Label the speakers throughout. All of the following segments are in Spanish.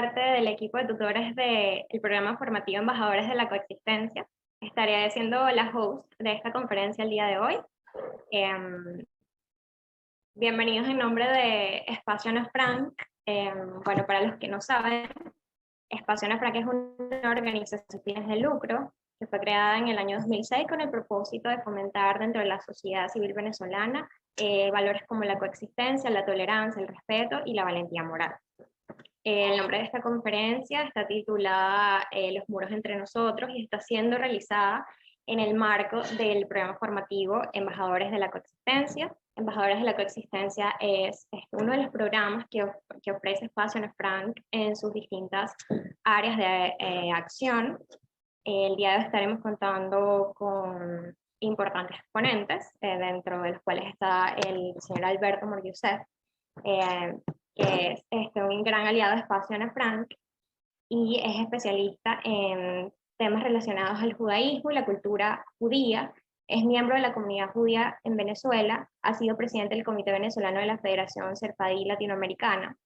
Speaker 1: parte del equipo de tutores del programa formativo Embajadores de la Coexistencia. Estaré siendo la host de esta conferencia el día de hoy. Bienvenidos en nombre de Espacio Ana Frank. Bueno, para los que no saben, Espacio Ana Frank es una organización sin fines de lucro que fue creada en el año 2006 con el propósito de fomentar dentro de la sociedad civil venezolana valores como la coexistencia, la tolerancia, el respeto y la valentía moral. El nombre de esta conferencia está titulada Los muros entre nosotros y está siendo realizada en el marco del programa formativo Embajadores de la Coexistencia. Embajadores de la Coexistencia es uno de los programas que ofrece Espacio Ana Frank en sus distintas áreas de acción. El día de hoy estaremos contando con importantes ponentes, dentro de los cuales está el señor Alberto Morgiuset, que es un gran aliado de Espacio Ana Frank y es especialista en temas relacionados al judaísmo y la cultura judía. Es miembro de la comunidad judía en Venezuela, ha sido presidente del Comité Venezolano de la Federación Sefardí Latinoamericana,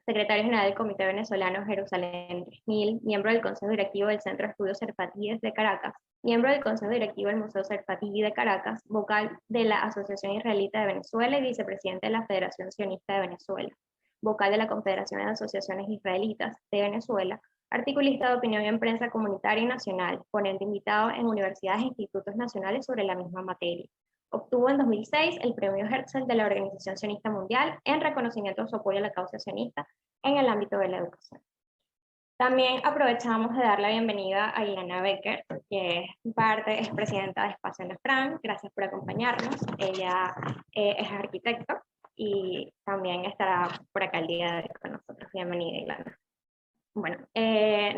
Speaker 1: secretario general del Comité Venezolano Jerusalén 3000, miembro del Consejo Directivo del Centro de Estudios Sefardíes de Caracas, miembro del Consejo Directivo del Museo Sefardí de Caracas, vocal de la Asociación Israelita de Venezuela y vicepresidente de la Federación Sionista de Venezuela, vocal de la Confederación de Asociaciones Israelitas de Venezuela, articulista de opinión en prensa comunitaria y nacional, ponente invitado en universidades e institutos nacionales sobre la misma materia. Obtuvo en 2006 el premio Herzl de la Organización Sionista Mundial en reconocimiento de su apoyo a la causa sionista en el ámbito de la educación. También aprovechamos de dar la bienvenida a Ilana Becker, que es presidenta de Espacio Ana Frank. Gracias por acompañarnos. Ella es arquitecto y también estará por acá el día de hoy con nosotros. Bienvenida, Ilana. Bueno,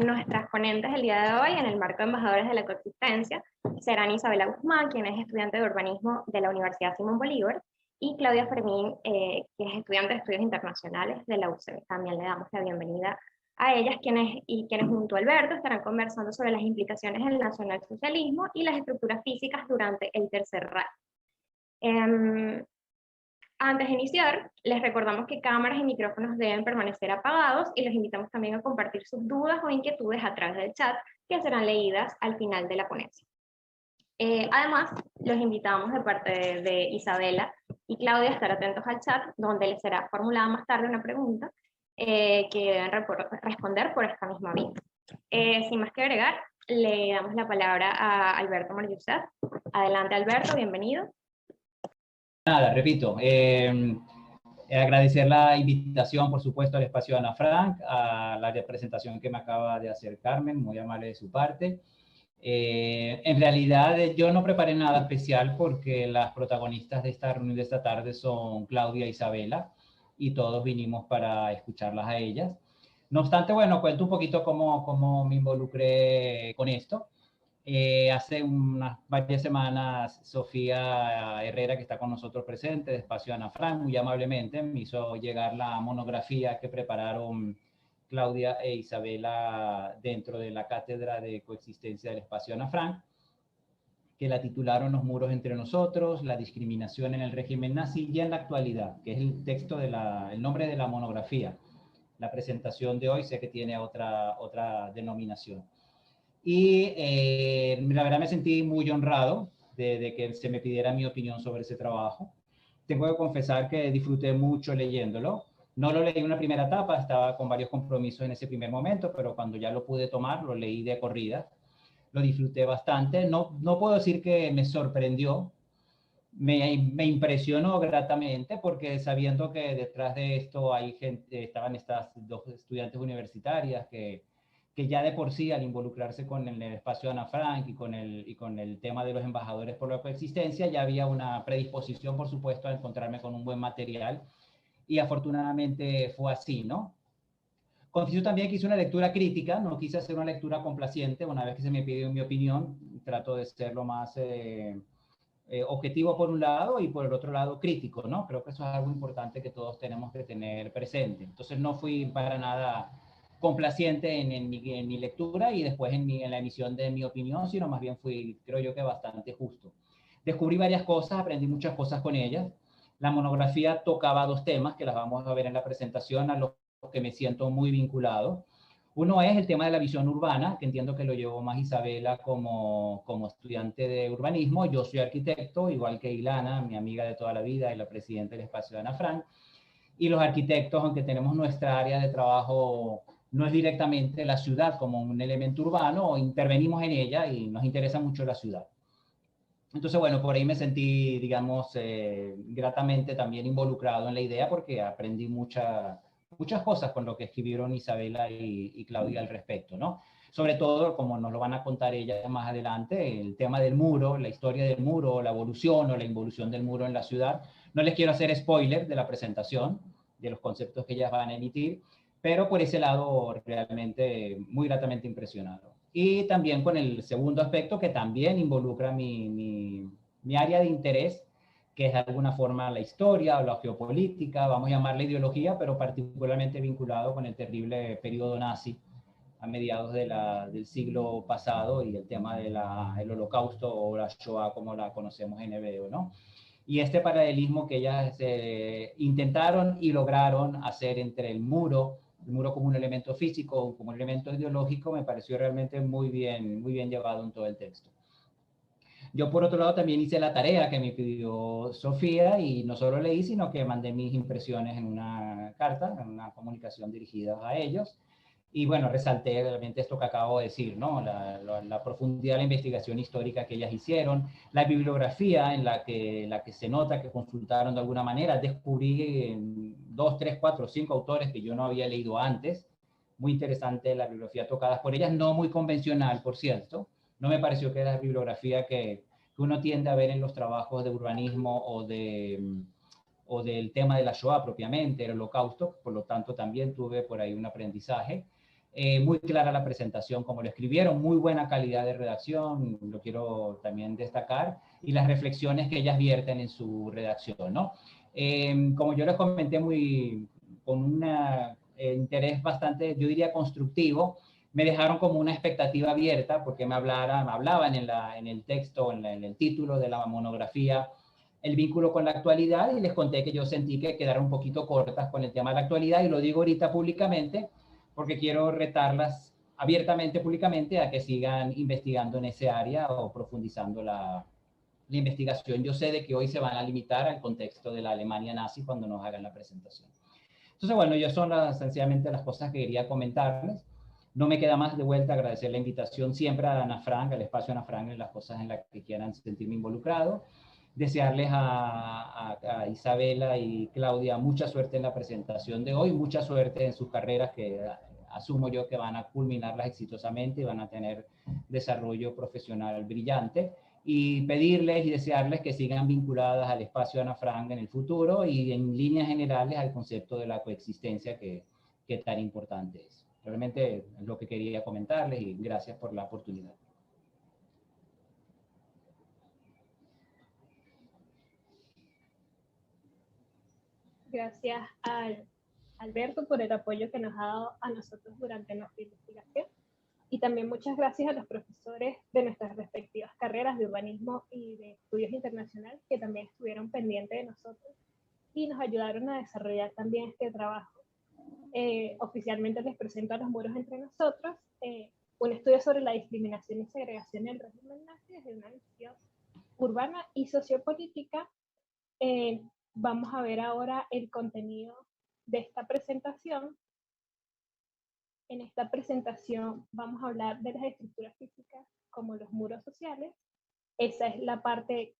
Speaker 1: nuestras ponentes el día de hoy en el marco de Embajadores de la Coexistencia serán Isabela Guzmán, quien es estudiante de urbanismo de la Universidad Simón Bolívar, y Claudia Fermín, que es estudiante de estudios internacionales de la UCB. También le damos la bienvenida a ellas, quienes junto a Alberto estarán conversando sobre las implicaciones del nacionalsocialismo y las estructuras físicas durante el Tercer Reich. Antes de iniciar, les recordamos que cámaras y micrófonos deben permanecer apagados y los invitamos también a compartir sus dudas o inquietudes a través del chat, que serán leídas al final de la ponencia. Además, los invitamos de parte de Isabela y Claudia a estar atentos al chat, donde les será formulada más tarde una pregunta que deben responder por esta misma vía. Sin más que agregar, le damos la palabra a Alberto Morgiuset. Adelante, Alberto, bienvenido.
Speaker 2: Nada, repito, agradecer la invitación, por supuesto, al Espacio Ana Frank, a la representación que me acaba de hacer Carmen, muy amable de su parte. En realidad, yo no preparé nada especial porque las protagonistas de esta reunión de esta tarde son Claudia e Isabela, y todos vinimos para escucharlas a ellas. No obstante, bueno, cuento un poquito cómo me involucré con esto. Hace varias semanas, Sofía Herrera, que está con nosotros presente, de Espacio Ana Frank, muy amablemente me hizo llegar la monografía que prepararon Claudia e Isabela dentro de la Cátedra de Coexistencia del Espacio Ana Frank, que la titularon Los muros entre nosotros, la discriminación en el régimen nazi y en la actualidad, que es el texto el nombre de la monografía. La presentación de hoy sé que tiene otra denominación. Y la verdad me sentí muy honrado de que se me pidiera mi opinión sobre ese trabajo. Tengo que confesar que disfruté mucho leyéndolo. No lo leí en una primera etapa, estaba con varios compromisos en ese primer momento, pero cuando ya lo pude tomar, lo leí de corrida. Lo disfruté bastante. No puedo decir que me sorprendió, me impresionó gratamente, porque sabiendo que detrás de esto estaban estas dos estudiantes universitarias que ya de por sí, al involucrarse con el Espacio Ana Frank y con el tema de los embajadores por la coexistencia, ya había una predisposición, por supuesto, a encontrarme con un buen material, y afortunadamente fue así, ¿no? Confieso también que hice una lectura crítica, no quise hacer una lectura complaciente. Una vez que se me pidió mi opinión, trato de ser lo más objetivo por un lado y por el otro lado crítico, ¿no? Creo que eso es algo importante que todos tenemos que tener presente. Entonces no fui para nada complaciente en mi lectura y después en la emisión de mi opinión, sino más bien fui, creo yo, que bastante justo. Descubrí varias cosas, aprendí muchas cosas con ellas. La monografía tocaba dos temas que las vamos a ver en la presentación, a los que me siento muy vinculado. Uno es el tema de la visión urbana, que entiendo que lo llevó más Isabela como estudiante de urbanismo. Yo soy arquitecto, igual que Ilana, mi amiga de toda la vida y la presidenta del espacio de Ana Frank. Y los arquitectos, aunque tenemos nuestra área de trabajo, no es directamente la ciudad como un elemento urbano, intervenimos en ella y nos interesa mucho la ciudad. Entonces, bueno, por ahí me sentí, digamos, gratamente también involucrado en la idea porque aprendí muchas cosas con lo que escribieron Isabela y Claudia al respecto, ¿no? Sobre todo, como nos lo van a contar ellas más adelante, el tema del muro, la historia del muro, la evolución o la involución del muro en la ciudad. No les quiero hacer spoiler de la presentación, de los conceptos que ellas van a emitir, pero por ese lado realmente muy gratamente impresionado. Y también con el segundo aspecto que también involucra mi área de interés, que es de alguna forma la historia o la geopolítica, vamos a llamarla ideología, pero particularmente vinculado con el terrible periodo nazi a mediados del siglo pasado y el tema del holocausto o la Shoah como la conocemos en hebreo, ¿no? Y este paralelismo que ellas intentaron y lograron hacer entre el muro como un elemento físico, como un elemento ideológico, me pareció realmente muy bien llevado en todo el texto. Yo, por otro lado, también hice la tarea que me pidió Sofía y no solo leí, sino que mandé mis impresiones en una carta, en una comunicación dirigida a ellos. Y bueno, resalté realmente esto que acabo de decir, ¿no? La profundidad de la investigación histórica que ellas hicieron, la bibliografía en la que se nota que consultaron de alguna manera. Descubrí 2, 3, 4, 5 autores que yo no había leído antes. Muy interesante la bibliografía tocada por ellas, no muy convencional, por cierto. No me pareció que era la bibliografía que uno tiende a ver en los trabajos de urbanismo o del tema de la Shoah propiamente, el holocausto, por lo tanto también tuve por ahí un aprendizaje. Muy clara la presentación, como lo escribieron, muy buena calidad de redacción, lo quiero también destacar, y las reflexiones que ellas vierten en su redacción, ¿no? Como yo les comenté, con un interés bastante, yo diría, constructivo, me dejaron como una expectativa abierta porque me hablaban en el texto, en el título de la monografía, el vínculo con la actualidad y les conté que yo sentí que quedaron un poquito cortas con el tema de la actualidad y lo digo ahorita públicamente porque quiero retarlas abiertamente, públicamente, a que sigan investigando en ese área o profundizando la investigación. Yo sé de que hoy se van a limitar al contexto de la Alemania nazi cuando nos hagan la presentación. Entonces, bueno, ya son sencillamente las cosas que quería comentarles. No me queda más de vuelta agradecer la invitación siempre a Ana Frank, al espacio Ana Frank, en las cosas en las que quieran sentirme involucrado. Desearles a Isabela y Claudia mucha suerte en la presentación de hoy, mucha suerte en sus carreras que asumo yo que van a culminarlas exitosamente y van a tener desarrollo profesional brillante y pedirles y desearles que sigan vinculadas al espacio Ana Frank en el futuro y en líneas generales al concepto de la coexistencia que tan importante es. Realmente es lo que quería comentarles y gracias por la oportunidad.
Speaker 3: Gracias a Alberto por el apoyo que nos ha dado a nosotros durante nuestra investigación. Y también muchas gracias a los profesores de nuestras respectivas carreras de urbanismo y de estudios internacionales que también estuvieron pendientes de nosotros y nos ayudaron a desarrollar también este trabajo. Oficialmente les presento a los muros entre nosotros, un estudio sobre la discriminación y segregación en el régimen nazi desde una visión urbana y sociopolítica. Vamos a ver ahora el contenido de esta presentación. En esta presentación vamos a hablar de las estructuras físicas como los muros sociales. Esa es la parte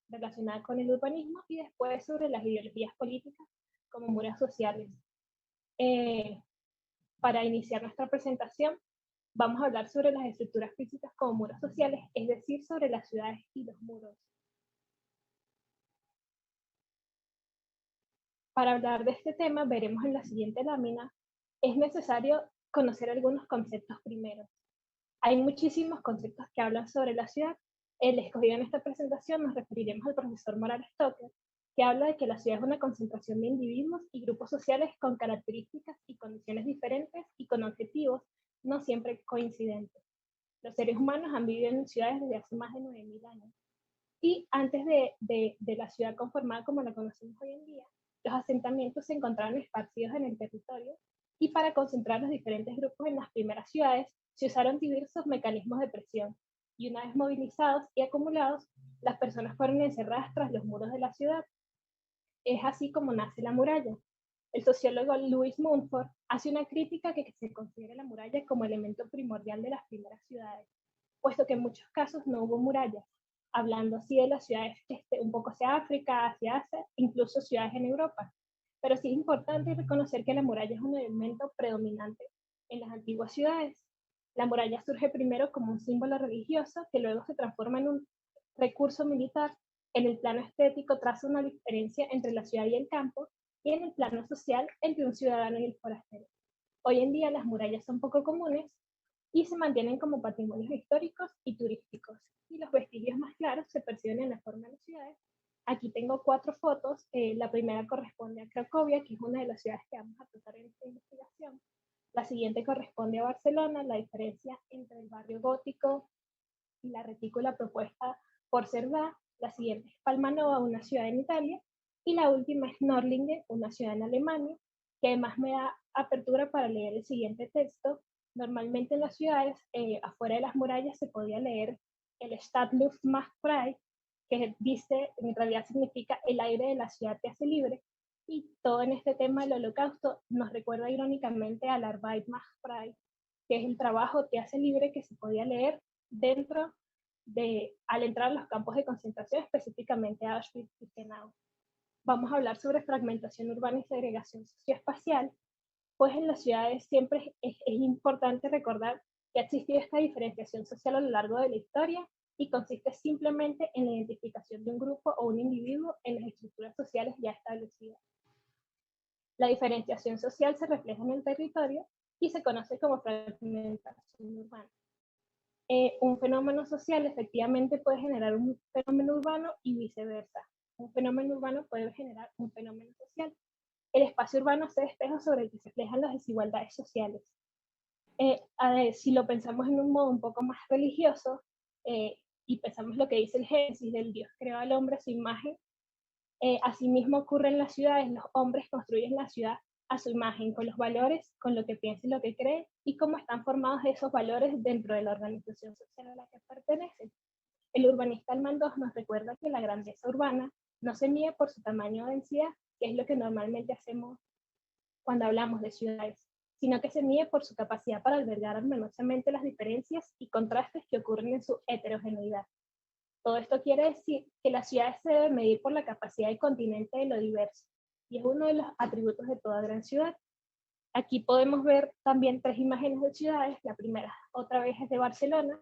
Speaker 3: relacionada con el urbanismo y después sobre las ideologías políticas como muros sociales. Para iniciar nuestra presentación vamos a hablar sobre las estructuras físicas como muros sociales, es decir, sobre las ciudades y los muros. Para hablar de este tema, veremos en la siguiente lámina, es necesario conocer algunos conceptos primero. Hay muchísimos conceptos que hablan sobre la ciudad. El escogido en esta presentación nos referiremos al profesor Morales Stoker, que habla de que la ciudad es una concentración de individuos y grupos sociales con características y condiciones diferentes y con objetivos no siempre coincidentes. Los seres humanos han vivido en ciudades desde hace más de 9.000 años. Y antes de la ciudad conformada como la conocemos hoy en día, los asentamientos se encontraban esparcidos en el territorio y para concentrar los diferentes grupos en las primeras ciudades se usaron diversos mecanismos de presión, y una vez movilizados y acumulados, las personas fueron encerradas tras los muros de la ciudad. Es así como nace la muralla. El sociólogo Louis Mumford hace una crítica que se considera la muralla como elemento primordial de las primeras ciudades, puesto que en muchos casos no hubo murallas, hablando así de las ciudades un poco hacia África, hacia Asia, incluso ciudades en Europa. Pero sí es importante reconocer que la muralla es un elemento predominante en las antiguas ciudades. La muralla surge primero como un símbolo religioso que luego se transforma en un recurso militar. En el plano estético traza una diferencia entre la ciudad y el campo, y en el plano social entre un ciudadano y el forastero. Hoy en día las murallas son poco comunes y se mantienen como patrimonios históricos y turísticos, y los vestigios más claros se perciben en la forma de las ciudades. Aquí tengo 4 fotos. La primera corresponde a Cracovia, que es una de las ciudades que vamos a tratar en esta investigación. La siguiente corresponde a Barcelona, la diferencia entre el barrio gótico y la retícula propuesta por Cerdá. La siguiente es Palmanova, una ciudad en Italia, y la última es Norlingen, una ciudad en Alemania, que además me da apertura para leer el siguiente texto. Normalmente en las ciudades, afuera de las murallas, se podía leer el Stadtluft macht frei, que dice, en realidad significa el aire de la ciudad te hace libre, y todo en este tema del holocausto nos recuerda irónicamente al Arbeit macht frei, que es el trabajo te hace libre, que se podía leer dentro al entrar a los campos de concentración, específicamente a Auschwitz-Birkenau. Vamos a hablar sobre fragmentación urbana y segregación socioespacial. Pues en las ciudades siempre es importante recordar que ha existido esta diferenciación social a lo largo de la historia, y consiste simplemente en la identificación de un grupo o un individuo en las estructuras sociales ya establecidas. La diferenciación social se refleja en el territorio y se conoce como fragmentación urbana. Un fenómeno social efectivamente puede generar un fenómeno urbano y viceversa. Un fenómeno urbano puede generar un fenómeno social. El espacio urbano se despeja sobre el que se reflejan las desigualdades sociales. Si lo pensamos en un modo un poco más religioso, y pensamos lo que dice el Génesis, del Dios creó al hombre a su imagen, asimismo ocurre en las ciudades. Los hombres construyen la ciudad a su imagen, con los valores, con lo que piensa y lo que cree, y cómo están formados esos valores dentro de la organización social a la que pertenecen. El urbanista Almandós nos recuerda que la grandeza urbana no se mide por su tamaño o densidad, que es lo que normalmente hacemos cuando hablamos de ciudades, sino que se mide por su capacidad para albergar armoniosamente las diferencias y contrastes que ocurren en su heterogeneidad. Todo esto quiere decir que las ciudades se deben medir por la capacidad del continente de lo diverso, y es uno de los atributos de toda gran ciudad. Aquí podemos ver también 3 imágenes de ciudades. La primera, otra vez, es de Barcelona,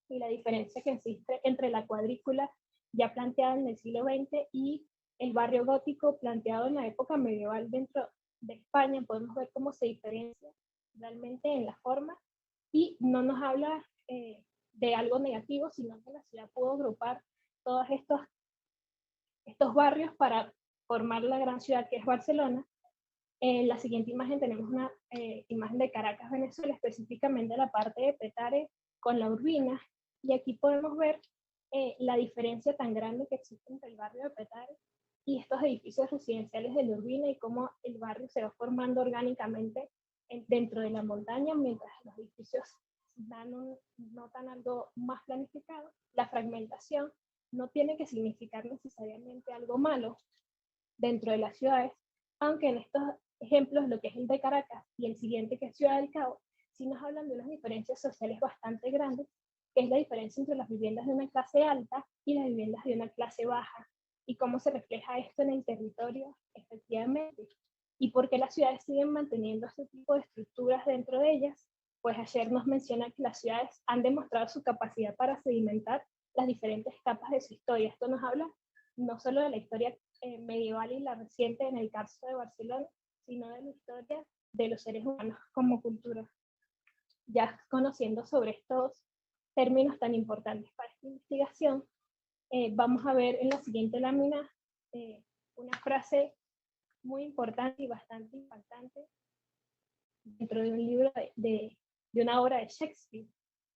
Speaker 3: y la diferencia que existe entre la cuadrícula ya planteada en el siglo XX y el barrio gótico planteado en la época medieval dentro de España. Podemos ver cómo se diferencia realmente en la forma, y no nos habla de algo negativo, sino que la ciudad pudo agrupar todos estos barrios para formar la gran ciudad que es Barcelona. En la siguiente imagen tenemos una imagen de Caracas, Venezuela, específicamente la parte de Petare con la Urbina, y aquí podemos ver la diferencia tan grande que existe entre el barrio de Petare y estos edificios residenciales de la Urbina, y cómo el barrio se va formando orgánicamente dentro de la montaña, mientras los edificios notan algo más planificado. La fragmentación no tiene que significar necesariamente algo malo dentro de las ciudades, aunque en estos ejemplos, lo que es el de Caracas y el siguiente, que es Ciudad del Cabo, sí nos hablan de unas diferencias sociales bastante grandes, que es la diferencia entre las viviendas de una clase alta y las viviendas de una clase baja, y cómo se refleja esto en el territorio efectivamente, y por qué las ciudades siguen manteniendo este tipo de estructuras dentro de ellas. Pues ayer nos menciona que las ciudades han demostrado su capacidad para sedimentar las diferentes capas de su historia. Esto nos habla no solo de la historia medieval y la reciente en el caso de Barcelona, sino de la historia de los seres humanos como cultura. Ya conociendo sobre estos términos tan importantes para esta investigación, vamos a ver en la siguiente lámina una frase muy importante y bastante impactante dentro de un libro de una obra de Shakespeare.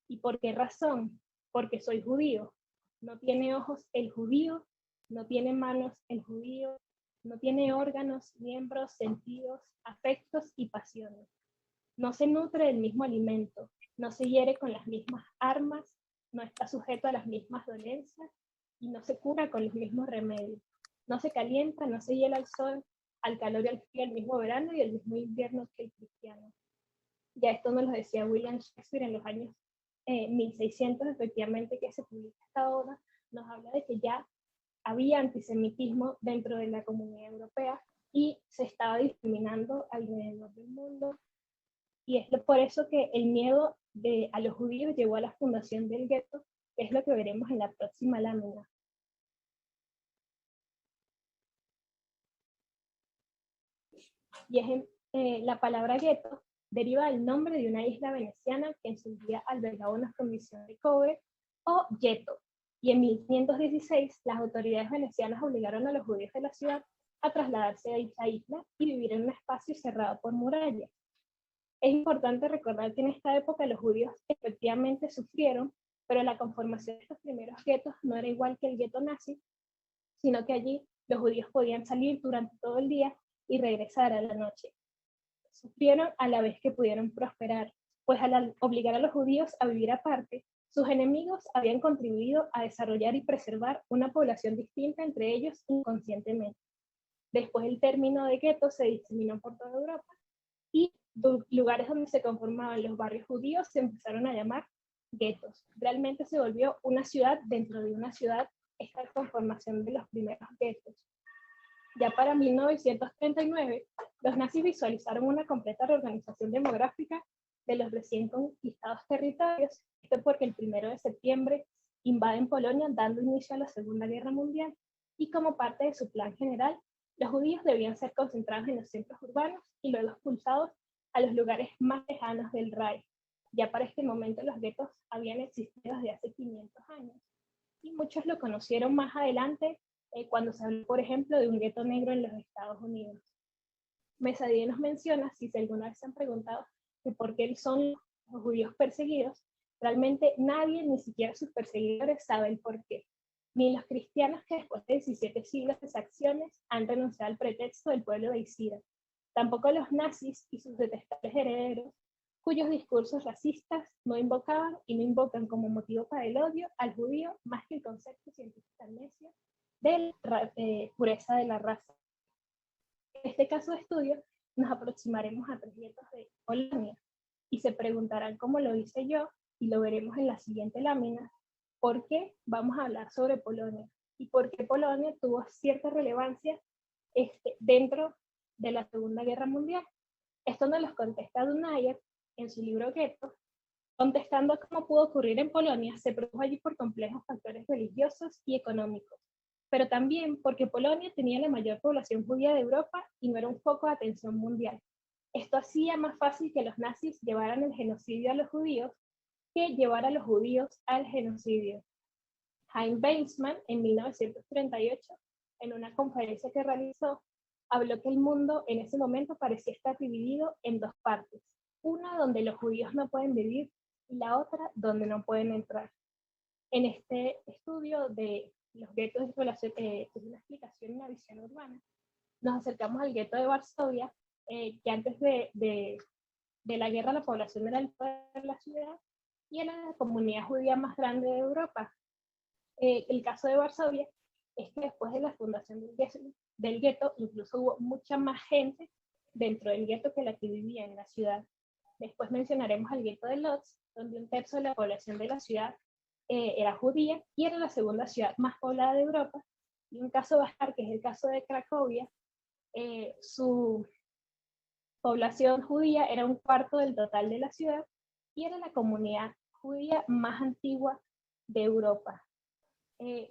Speaker 3: ¿Y por qué razón? Porque soy judío. No tiene ojos el judío, no tiene manos el judío, no tiene órganos, miembros, sentidos, afectos y pasiones. No se nutre del mismo alimento, no se hiere con las mismas armas, no está sujeto a las mismas dolencias y no se cura con los mismos remedios. No se calienta, no se hiela al sol, al calor y al frío, el mismo verano y el mismo invierno que el cristiano. Ya esto nos lo decía William Shakespeare en los años 1600, efectivamente, que se publica esta obra, nos habla de que ya había antisemitismo dentro de la comunidad europea y se estaba discriminando alrededor del mundo. Y es por eso que el miedo a los judíos llevó a la fundación del gueto, que es lo que veremos en la próxima lámina. Y la palabra gueto deriva del nombre de una isla veneciana que en su día albergaba una fundición de cobre, o ghetto. Y en 1516 las autoridades venecianas obligaron a los judíos de la ciudad a trasladarse a dicha isla y vivir en un espacio cerrado por murallas. Es importante recordar que en esta época los judíos efectivamente sufrieron, pero la conformación de estos primeros guetos no era igual que el gueto nazi, sino que allí los judíos podían salir durante todo el día y regresar a la noche. Sufrieron a la vez que pudieron prosperar, pues al obligar a los judíos a vivir aparte, sus enemigos habían contribuido a desarrollar y preservar una población distinta entre ellos inconscientemente. Después el término de gueto se diseminó por toda Europa y lugares donde se conformaban los barrios judíos se empezaron a llamar guetos. Realmente se volvió una ciudad dentro de una ciudad esta conformación de los primeros guetos. Ya para 1939, los nazis visualizaron una completa reorganización demográfica de los recién conquistados territorios, esto porque el 1 de septiembre invaden Polonia dando inicio a la Segunda Guerra Mundial, y como parte de su plan general, los judíos debían ser concentrados en los centros urbanos y luego expulsados a los lugares más lejanos del Reich. Ya para este momento los guetos habían existido desde hace 500 años, y muchos lo conocieron más adelante cuando se habló, por ejemplo, de un gueto negro en los Estados Unidos. Mesadie nos menciona, si alguna vez se han preguntado que por qué son los judíos perseguidos, realmente nadie, ni siquiera sus perseguidores, sabe el por qué. Ni los cristianos, que después de 17 siglos de exacciones han renunciado al pretexto del pueblo de Isira. Tampoco los nazis y sus detestables herederos, cuyos discursos racistas no invocaban y no invocan como motivo para el odio al judío más que el concepto científico necio de pureza de la raza. En este caso de estudio nos aproximaremos a 3 guetos de Polonia y se preguntarán cómo lo hice yo, y lo veremos en la siguiente lámina, por qué vamos a hablar sobre Polonia y por qué Polonia tuvo cierta relevancia dentro de la Segunda Guerra Mundial. Esto nos lo contesta Dunayer en su libro Gueto. Contestando cómo pudo ocurrir en Polonia, se produjo allí por complejos factores religiosos y económicos, pero también porque Polonia tenía la mayor población judía de Europa y no era un foco de atención mundial. Esto hacía más fácil que los nazis llevaran el genocidio a los judíos que llevar a los judíos al genocidio. Chaim Weizmann, en 1938, en una conferencia que realizó, habló que el mundo en ese momento parecía estar dividido en 2 partes, una donde los judíos no pueden vivir y la otra donde no pueden entrar. En este estudio de los guetos es una explicación y una visión urbana, nos acercamos al gueto de Varsovia, que antes de la guerra la población era el poder de la ciudad y era la comunidad judía más grande de Europa. El caso de Varsovia es que después de la fundación del gueto incluso hubo mucha más gente dentro del gueto que la que vivía en la ciudad. Después mencionaremos al gueto de Lodz, donde 1/3 de la población de la ciudad era judía y era la segunda ciudad más poblada de Europa. Y un caso bastante, que es el caso de Cracovia, su población judía era 1/4 del total de la ciudad y era la comunidad judía más antigua de Europa.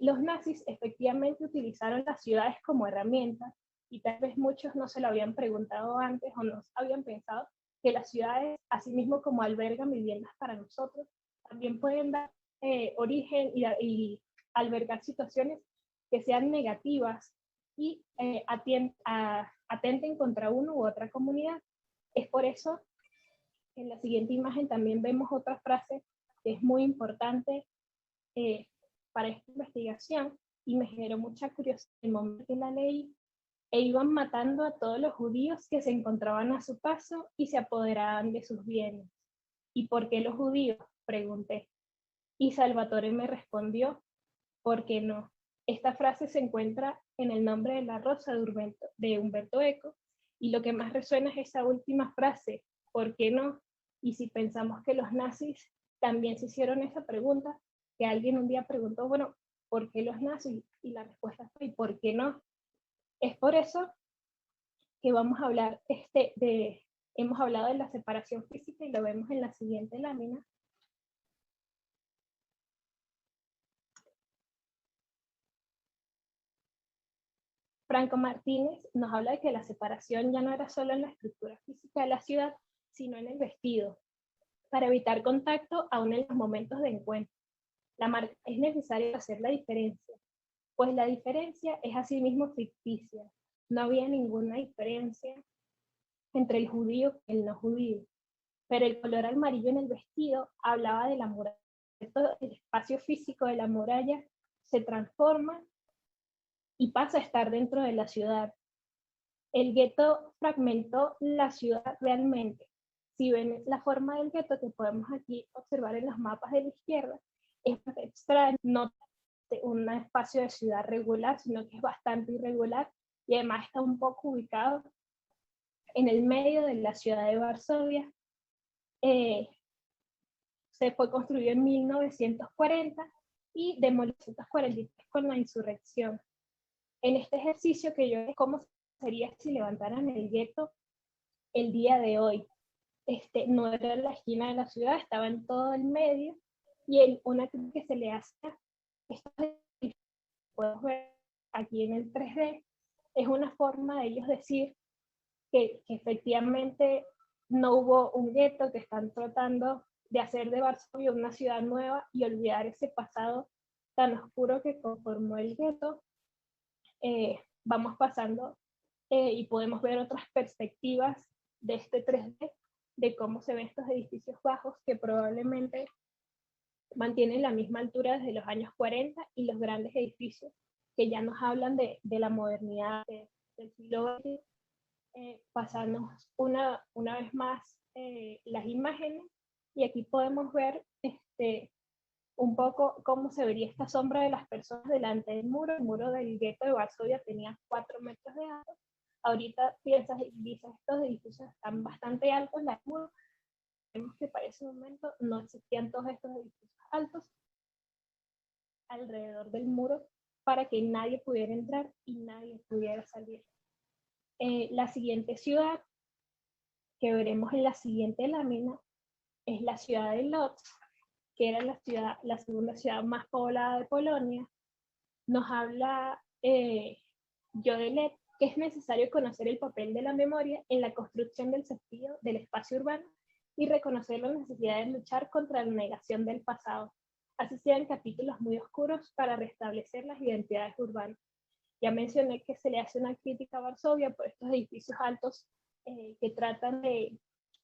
Speaker 3: Los nazis efectivamente utilizaron las ciudades como herramienta, y tal vez muchos no se lo habían preguntado antes o no habían pensado que las ciudades, así mismo como albergan viviendas para nosotros, también pueden dar origen y albergar situaciones que sean negativas y atenten contra una u otra comunidad. Es por eso que en la siguiente imagen también vemos otra frase que es muy importante para esta investigación y me generó mucha curiosidad en el momento que la leí, e iban matando a todos los judíos que se encontraban a su paso y se apoderaban de sus bienes. ¿Y por qué los judíos?, pregunté. Y Salvatore me respondió, ¿por qué no? Esta frase se encuentra en El nombre de la rosa de Umberto Eco, y lo que más resuena es esa última frase, ¿por qué no? Y si pensamos que los nazis también se hicieron esa pregunta, que alguien un día preguntó, bueno, ¿por qué los nazis? Y la respuesta fue, ¿y por qué no? Es por eso que vamos a hablar hemos hablado de la separación física y lo vemos en la siguiente lámina. Franco Martínez nos habla de que la separación ya no era solo en la estructura física de la ciudad, sino en el vestido, para evitar contacto aún en los momentos de encuentro. Es necesario hacer la diferencia, pues la diferencia es asimismo ficticia. No había ninguna diferencia entre el judío y el no judío, pero el color amarillo en el vestido hablaba de la muralla. El espacio físico de la muralla se transforma y pasa a estar dentro de la ciudad. El gueto fragmentó la ciudad realmente. Si ven la forma del gueto que podemos aquí observar en los mapas de la izquierda, es extraño, no un espacio de ciudad regular, sino que es bastante irregular y además está un poco ubicado en el medio de la ciudad de Varsovia. Se fue construido en 1940 y de 1943 con la insurrección. En este ejercicio que yo es cómo sería si levantaran el gueto el día de hoy. No era en la esquina de la ciudad, estaba en todo el medio, y una crítica que se le hace a estos edificios, podemos ver aquí en el 3D, es una forma de ellos decir que efectivamente no hubo un gueto, que están tratando de hacer de Varsovia una ciudad nueva y olvidar ese pasado tan oscuro que conformó el gueto. Vamos pasando y podemos ver otras perspectivas de este 3D, de cómo se ven estos edificios bajos que probablemente mantienen la misma altura desde los años 40 y los grandes edificios que ya nos hablan de la modernidad del siglo XX. Pasamos una vez más las imágenes y aquí podemos ver un poco cómo se vería esta sombra de las personas delante del muro. El muro del gueto de Varsovia tenía 4 metros de alto. Ahorita piensas y dices, estos edificios están bastante altos, la muro. Vemos que para ese momento no existían todos estos edificios altos alrededor del muro para que nadie pudiera entrar y nadie pudiera salir. La siguiente ciudad que veremos en la siguiente lámina es la ciudad de Lodz, que era la segunda ciudad más poblada de Polonia. Nos habla Jodelet que es necesario conocer el papel de la memoria en la construcción del sentido del espacio urbano y reconocer la necesidad de luchar contra la negación del pasado, así sean capítulos muy oscuros para restablecer las identidades urbanas. Ya mencioné que se le hace una crítica a Varsovia por estos edificios altos que tratan de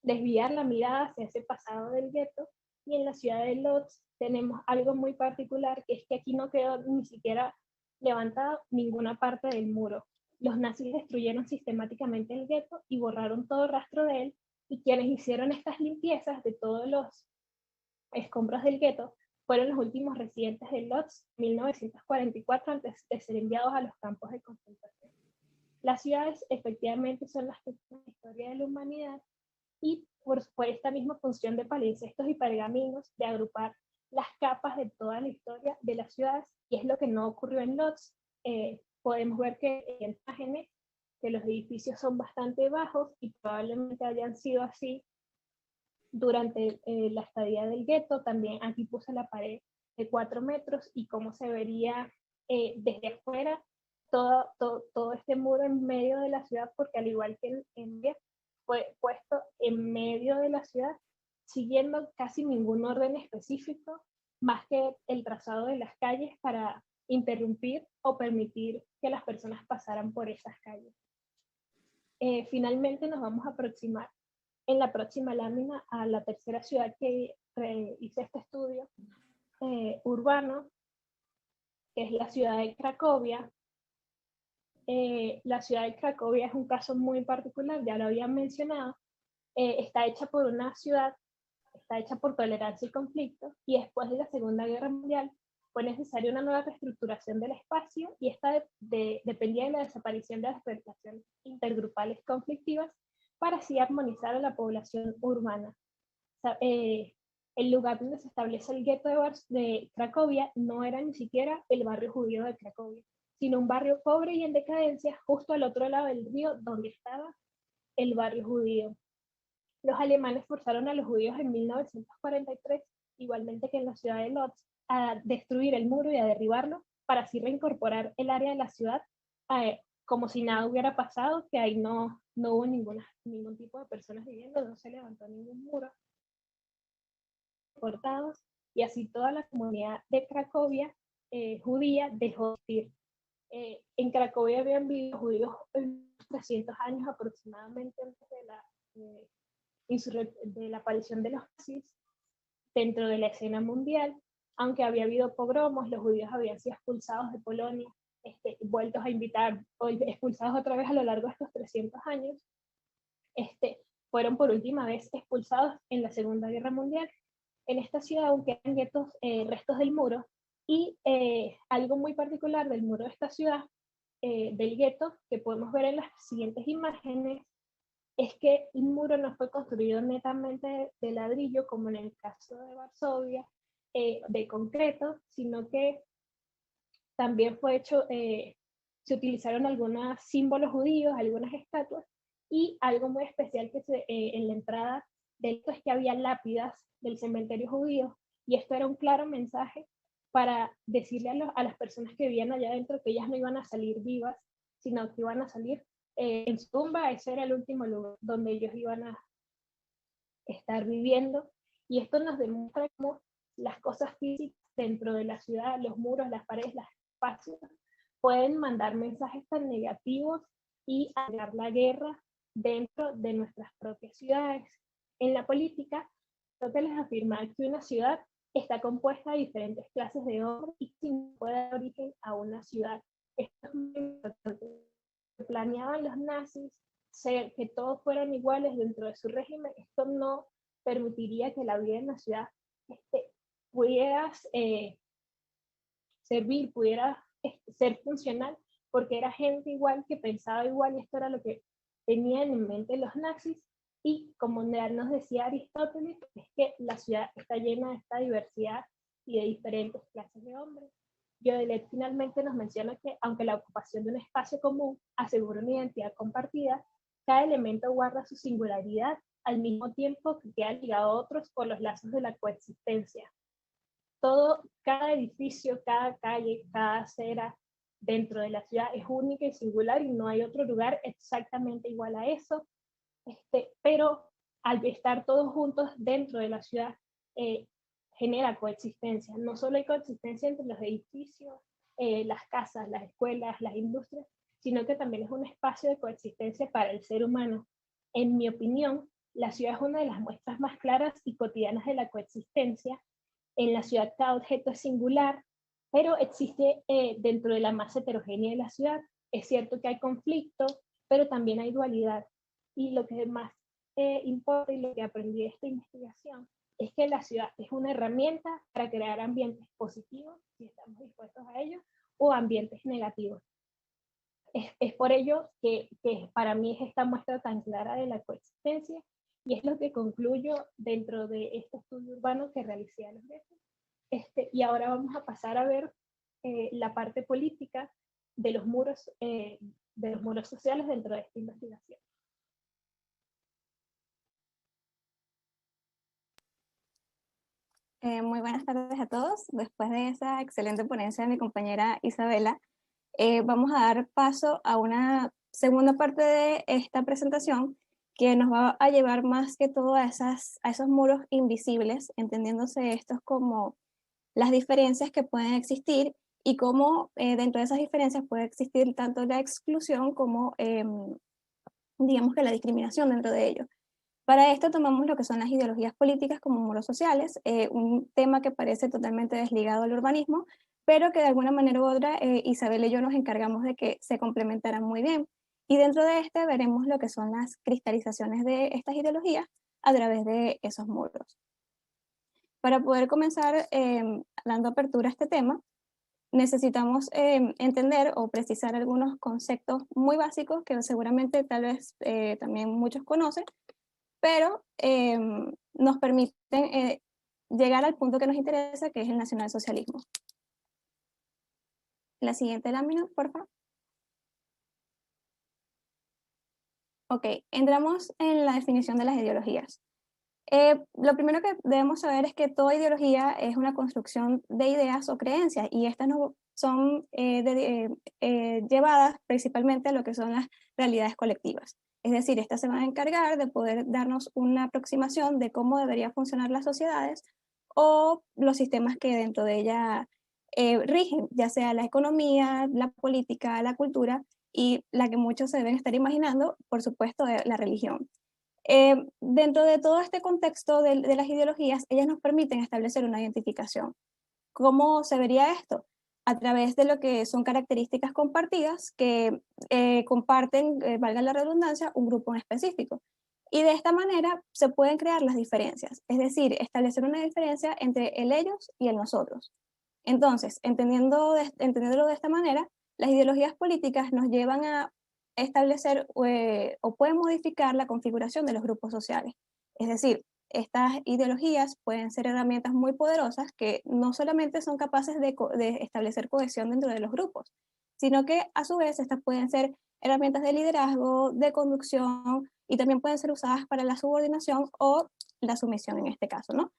Speaker 3: desviar la mirada hacia ese pasado del gueto, y en la ciudad de Lodz tenemos algo muy particular, que es que aquí no quedó ni siquiera levantado ninguna parte del muro. Los nazis destruyeron sistemáticamente el gueto y borraron todo rastro de él, y quienes hicieron estas limpiezas de todos los escombros del gueto fueron los últimos residentes de Lodz en 1944 antes de ser enviados a los campos de concentración. Las ciudades efectivamente son las que tienen la historia de la humanidad, y por esta misma función de palimpsestos y pergaminos, de agrupar las capas de toda la historia de las ciudades, y es lo que no ocurrió en Lodz. Podemos ver que en imágenes que los edificios son bastante bajos y probablemente hayan sido así durante la estadía del gueto. También aquí puse la pared de 4 metros y cómo se vería desde afuera todo este muro en medio de la ciudad, porque al igual que en fue puesto en medio de la ciudad, siguiendo casi ningún orden específico, más que el trazado de las calles para interrumpir o permitir que las personas pasaran por esas calles. Finalmente nos vamos a aproximar en la próxima lámina a la tercera ciudad que hice este estudio urbano, que es la ciudad de Cracovia. La ciudad de Cracovia es un caso muy particular, ya lo había mencionado. Está hecha por una ciudad, está hecha por tolerancia y conflicto, y después de la Segunda Guerra Mundial fue necesaria una nueva reestructuración del espacio, y esta dependía de la desaparición de las relaciones intergrupales conflictivas para así armonizar a la población urbana. O sea, el lugar donde se establece el gueto de Cracovia no era ni siquiera el barrio judío de Cracovia, sino un barrio pobre y en decadencia justo al otro lado del río donde estaba el barrio judío. Los alemanes forzaron a los judíos en 1943, igualmente que en la ciudad de Lodz, a destruir el muro y a derribarlo para así reincorporar el área de la ciudad como si nada hubiera pasado, que ahí no hubo ningún tipo de personas viviendo, no se levantó ningún muro cortados, y así toda la comunidad de Cracovia judía dejó de vivir. En Cracovia habían vivido judíos 300 años aproximadamente antes de la aparición de los nazis dentro de la escena mundial. Aunque había habido pogromos, los judíos habían sido expulsados de Polonia, vueltos a invitar, o expulsados otra vez a lo largo de estos 300 años. Fueron por última vez expulsados en la Segunda Guerra Mundial. En esta ciudad aún quedan guetos, restos del muro, y algo muy particular del muro de esta ciudad, del gueto, que podemos ver en las siguientes imágenes, es que el muro no fue construido netamente de ladrillo, como en el caso de Varsovia, de concreto, sino que también fue hecho, se utilizaron algunos símbolos judíos, algunas estatuas, y algo muy especial que en la entrada de esto es que había lápidas del cementerio judío, y esto era un claro mensaje para decirle a las personas que vivían allá adentro que ellas no iban a salir vivas, sino que iban a salir en su tumba. Ese era el último lugar donde ellos iban a estar viviendo, y esto nos demuestra cómo las cosas físicas dentro de la ciudad, los muros, las paredes, los espacios, pueden mandar mensajes tan negativos y alargar la guerra dentro de nuestras propias ciudades. En la política, Aristóteles afirma que una ciudad está compuesta de diferentes clases de hombres y sin puede dar origen a una ciudad. Esto es muy importante. Planeaban los nazis que todos fueran iguales dentro de su régimen. Esto no permitiría que la vida en la ciudad pudiera servir, pudiera ser funcional, porque era gente igual que pensaba igual, y esto era lo que tenían en mente los nazis. Y como nos decía Aristóteles, es que la ciudad está llena de esta diversidad y de diferentes clases de hombres. Gödel finalmente nos menciona que, aunque la ocupación de un espacio común asegura una identidad compartida, cada elemento guarda su singularidad al mismo tiempo que queda ligado a otros por los lazos de la coexistencia. Cada edificio, cada calle, cada acera dentro de la ciudad es única y singular, y no hay otro lugar exactamente igual a eso. Pero al estar todos juntos dentro de la ciudad, genera coexistencia. No solo hay coexistencia entre los edificios, las casas, las escuelas, las industrias, sino que también es un espacio de coexistencia para el ser humano. En mi opinión, la ciudad es una de las muestras más claras y cotidianas de la coexistencia. En la ciudad cada objeto es singular, pero existe dentro de la masa heterogénea de la ciudad. Es cierto que hay conflicto, pero también hay dualidad. Y lo que más importa, y lo que aprendí de esta investigación, es que la ciudad es una herramienta para crear ambientes positivos, si estamos dispuestos a ello, o ambientes negativos. Es por ello que para mí es esta muestra tan clara de la coexistencia, y es lo que concluyo dentro de este estudio urbano que realicé a los veces. Y ahora vamos a pasar a ver la parte política de los muros sociales dentro de esta investigación.
Speaker 4: Muy buenas tardes a todos. Después de esa excelente ponencia de mi compañera Isabela, vamos a dar paso a una segunda parte de esta presentación que nos va a llevar más que todo a esos muros invisibles, entendiéndose estos como las diferencias que pueden existir, y cómo dentro de esas diferencias puede existir tanto la exclusión como, digamos, que la discriminación dentro de ellos. Para esto tomamos lo que son las ideologías políticas como muros sociales, un tema que parece totalmente desligado al urbanismo, pero que de alguna manera u otra Isabel y yo nos encargamos de que se complementaran muy bien. Y dentro de este veremos lo que son las cristalizaciones de estas ideologías a través de esos muros. Para poder comenzar dando apertura a este tema, necesitamos entender o precisar algunos conceptos muy básicos que seguramente tal vez también muchos conocen, pero nos permiten llegar al punto que nos interesa, que es el nacionalsocialismo. La siguiente lámina, por favor. Ok, entramos en la definición de las ideologías. Lo primero que debemos saber es que toda ideología es una construcción de ideas o creencias, y estas no son llevadas principalmente a lo que son las realidades colectivas. Es decir, estas se van a encargar de poder darnos una aproximación de cómo deberían funcionar las sociedades o los sistemas que dentro de ella rigen, ya sea la economía, la política, la cultura, y la que muchos se deben estar imaginando, por supuesto, la religión. Dentro de todo este contexto de las ideologías, ellas nos permiten establecer una identificación. ¿Cómo se vería esto? A través de lo que son características compartidas que comparten, valga la redundancia, un grupo en específico. Y de esta manera se pueden crear las diferencias, es decir, establecer una diferencia entre el ellos y el nosotros. Entonces, entendiéndolo de esta manera, las ideologías políticas nos llevan a establecer o pueden modificar la configuración de los grupos sociales. Es decir, estas ideologías pueden ser herramientas muy poderosas que no solamente son capaces de establecer cohesión dentro de los grupos, sino que a su vez estas pueden ser herramientas de liderazgo, de conducción, y también pueden ser usadas para la subordinación o la sumisión en este caso, ¿no?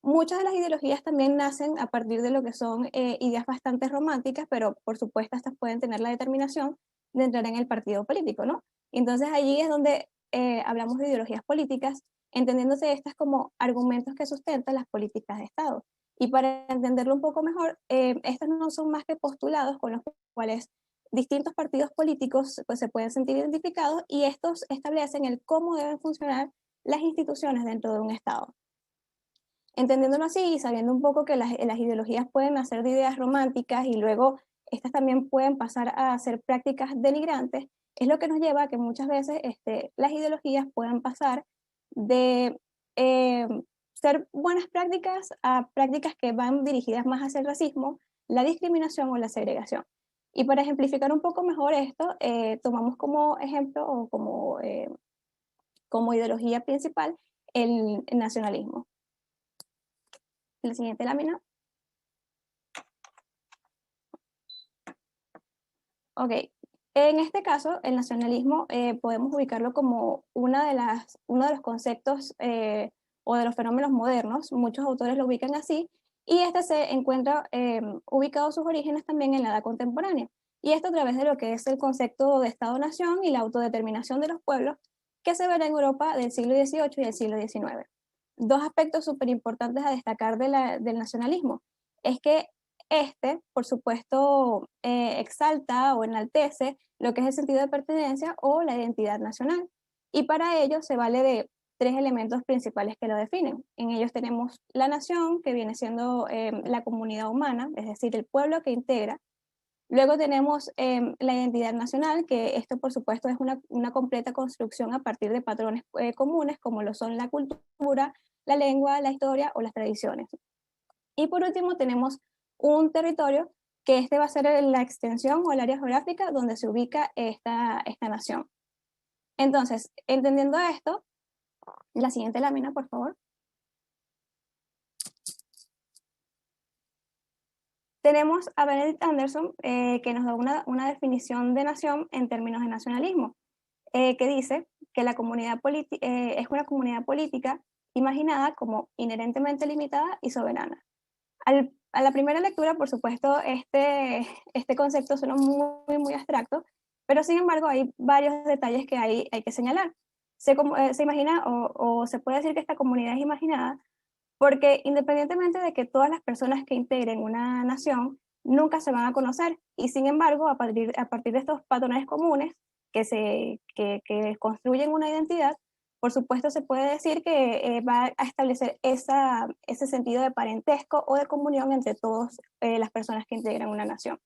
Speaker 4: Muchas de las ideologías también nacen a partir de lo que son ideas bastante románticas, pero por supuesto estas pueden tener la determinación de entrar en el partido político, ¿no? Entonces allí es donde hablamos de ideologías políticas, entendiéndose estas como argumentos que sustentan las políticas de Estado. Y para entenderlo un poco mejor, estos no son más que postulados con los cuales distintos partidos políticos pues, se pueden sentir identificados, y estos establecen el cómo deben funcionar las instituciones dentro de un Estado. Entendiéndolo así y sabiendo un poco que las ideologías pueden nacer de ideas románticas y luego estas también pueden pasar a ser prácticas denigrantes, es lo que nos lleva a que muchas veces las ideologías puedan pasar de ser buenas prácticas a prácticas que van dirigidas más hacia el racismo, la discriminación o la segregación. Y para ejemplificar un poco mejor esto, tomamos como ejemplo o como ideología principal el nacionalismo. La siguiente lámina. Ok, en este caso, el nacionalismo podemos ubicarlo como uno de los conceptos o de los fenómenos modernos. Muchos autores lo ubican así, y este se encuentra ubicado sus orígenes también en la edad contemporánea. Y esto a través de lo que es el concepto de Estado-nación y la autodeterminación de los pueblos, que se verá en Europa del siglo XVIII y del siglo XIX. Dos aspectos súper importantes a destacar del nacionalismo es que por supuesto, exalta o enaltece lo que es el sentido de pertenencia o la identidad nacional. Y para ello se vale de tres elementos principales que lo definen. En ellos tenemos la nación, que viene siendo la comunidad humana, es decir, el pueblo que integra. Luego tenemos la identidad nacional, que esto por supuesto es una completa construcción a partir de patrones comunes, como lo son la cultura, la lengua, la historia o las tradiciones. Y por último tenemos un territorio, que va a ser la extensión o el área geográfica donde se ubica esta nación. Entonces, entendiendo esto, la siguiente lámina, por favor. Tenemos a Benedict Anderson, que nos da una definición de nación en términos de nacionalismo, que dice que la comunidad es una comunidad política imaginada como inherentemente limitada y soberana. A la primera lectura, por supuesto, este concepto suena muy, muy abstracto, pero sin embargo hay varios detalles que hay que señalar. Se imagina o se puede decir que esta comunidad es imaginada porque independientemente de que todas las personas que integren una nación nunca se van a conocer, y sin embargo, a partir de estos patrones comunes que construyen una identidad, por supuesto se puede decir que va a establecer ese sentido de parentesco o de comunión entre todas las personas que integran una nación.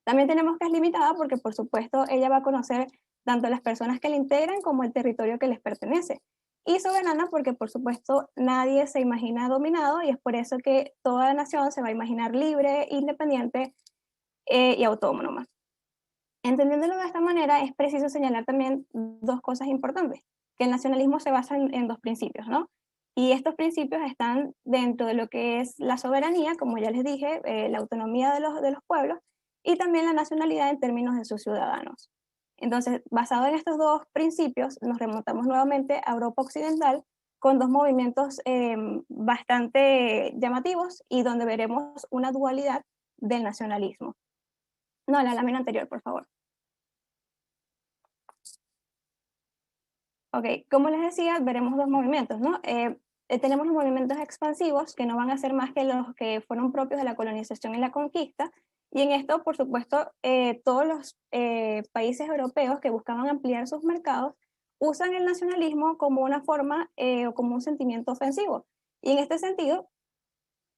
Speaker 4: También tenemos que es limitada porque, por supuesto, ella va a conocer tanto las personas que la integran como el territorio que les pertenece. Y soberana porque, por supuesto, nadie se imagina dominado y es por eso que toda nación se va a imaginar libre, independiente y autónoma. Entendiéndolo de esta manera, es preciso señalar también dos cosas importantes, que el nacionalismo se basa en dos principios, ¿no? Y estos principios están dentro de lo que es la soberanía, como ya les dije, la autonomía de los pueblos, y también la nacionalidad en términos de sus ciudadanos. Entonces, basado en estos dos principios, nos remontamos nuevamente a Europa Occidental con dos movimientos bastante llamativos y donde veremos una dualidad del nacionalismo. No, la lámina anterior, por favor. Ok, como les decía, veremos dos movimientos, ¿no? Tenemos los movimientos expansivos, que no van a ser más que los que fueron propios de la colonización y la conquista, y en esto, por supuesto, todos los países europeos que buscaban ampliar sus mercados usan el nacionalismo como una forma o como un sentimiento ofensivo. Y en este sentido,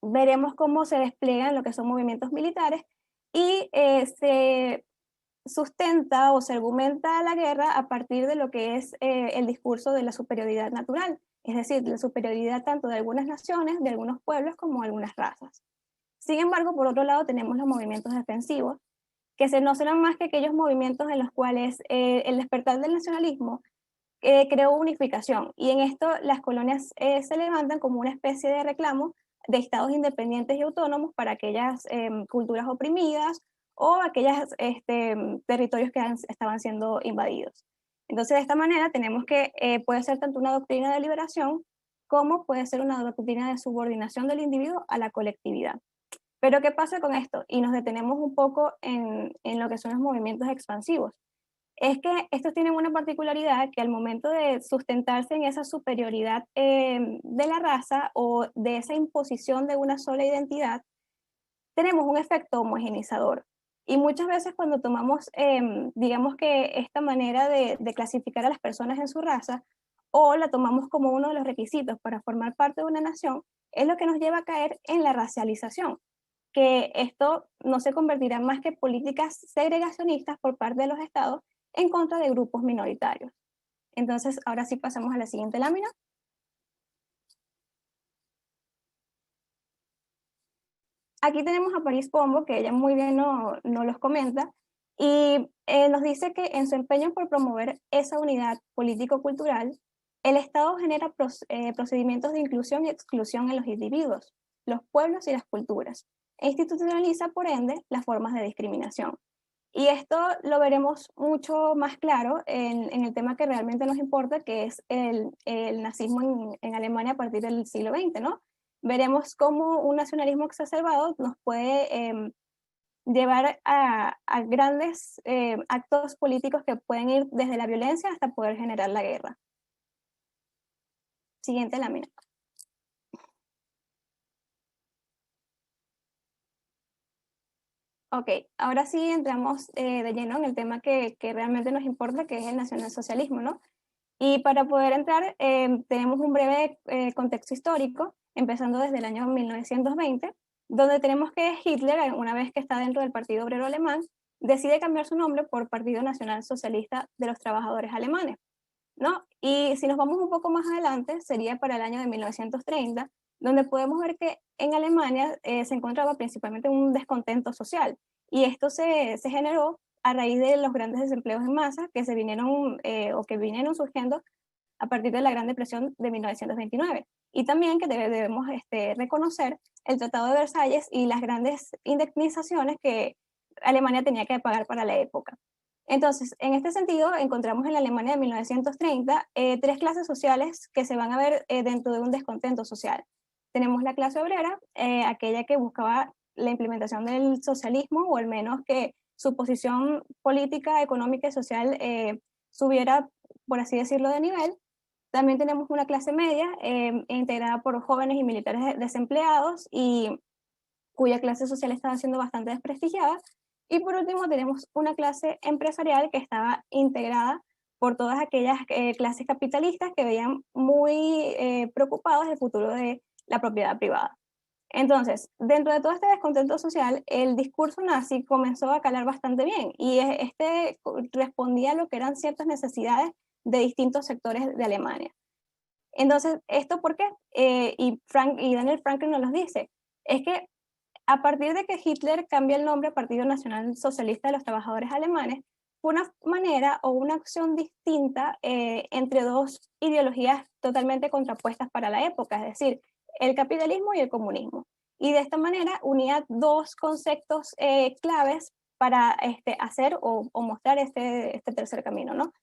Speaker 4: veremos cómo se despliegan lo que son movimientos militares y se sustenta o se argumenta la guerra a partir de lo que es el discurso de la superioridad natural, es decir, la superioridad tanto de algunas naciones, de algunos pueblos, como de algunas razas. Sin embargo, por otro lado, tenemos los movimientos defensivos, que no serán más que aquellos movimientos en los cuales el despertar del nacionalismo creó unificación, y en esto las colonias se levantan como una especie de reclamo de estados independientes y autónomos para aquellas culturas oprimidas o aquellos territorios que estaban siendo invadidos. Entonces, de esta manera tenemos que puede ser tanto una doctrina de liberación como puede ser una doctrina de subordinación del individuo a la colectividad. Pero, ¿qué pasa con esto? Y nos detenemos un poco en lo que son los movimientos expansivos. Es que estos tienen una particularidad que al momento de sustentarse en esa superioridad de la raza o de esa imposición de una sola identidad, tenemos un efecto homogenizador. Y muchas veces cuando tomamos, digamos que esta manera de clasificar a las personas en su raza, o la tomamos como uno de los requisitos para formar parte de una nación, es lo que nos lleva a caer en la racialización, que esto no se convertirá en más que políticas segregacionistas por parte de los estados en contra de grupos minoritarios. Entonces, ahora sí pasamos a la siguiente lámina. Aquí tenemos a París Pombo, que ella muy bien nos los comenta, y nos dice que en su empeño por promover esa unidad político-cultural, el Estado genera procedimientos de inclusión y exclusión en los individuos, los pueblos y las culturas, e institucionaliza, por ende, las formas de discriminación. Y esto lo veremos mucho más claro en el tema que realmente nos importa, que es el nazismo en Alemania a partir del siglo XX, ¿no? Veremos cómo un nacionalismo exacerbado nos puede llevar a grandes actos políticos que pueden ir desde la violencia hasta poder generar la guerra. Siguiente lámina. Ok, ahora sí entramos de lleno en el tema que realmente nos importa, que es el nacionalsocialismo, ¿no? Y para poder entrar, tenemos un breve contexto histórico, empezando desde el año 1920, donde tenemos que Hitler, una vez que está dentro del Partido Obrero Alemán, decide cambiar su nombre por Partido Nacional Socialista de los Trabajadores Alemanes, ¿no? Y si nos vamos un poco más adelante, sería para el año de 1930, donde podemos ver que en Alemania se encontraba principalmente un descontento social, y esto se generó a raíz de los grandes desempleos en masa que se vinieron o que vinieron surgiendo a partir de la Gran Depresión de 1929. Y también que debemos reconocer el Tratado de Versalles y las grandes indemnizaciones que Alemania tenía que pagar para la época. Entonces, en este sentido, encontramos en la Alemania de 1930 tres clases sociales que se van a ver dentro de un descontento social. Tenemos la clase obrera, aquella que buscaba la implementación del socialismo, o al menos que su posición política, económica y social subiera, por así decirlo, de nivel. También tenemos una clase media integrada por jóvenes y militares desempleados y cuya clase social estaba siendo bastante desprestigiada. Y por último tenemos una clase empresarial que estaba integrada por todas aquellas clases capitalistas que veían muy preocupados el futuro de la propiedad privada. Entonces, dentro de todo este descontento social, el discurso nazi comenzó a calar bastante bien y este respondía a lo que eran ciertas necesidades de distintos sectores de Alemania. Entonces, ¿esto por qué? Y Daniel Franklin nos los dice, es que a partir de que Hitler cambia el nombre a Partido Nacional Socialista de los Trabajadores Alemanes, fue una manera o una acción distinta entre dos ideologías totalmente contrapuestas para la época, es decir, el capitalismo y el comunismo. Y de esta manera unía dos conceptos claves para hacer o mostrar este tercer camino, ¿no?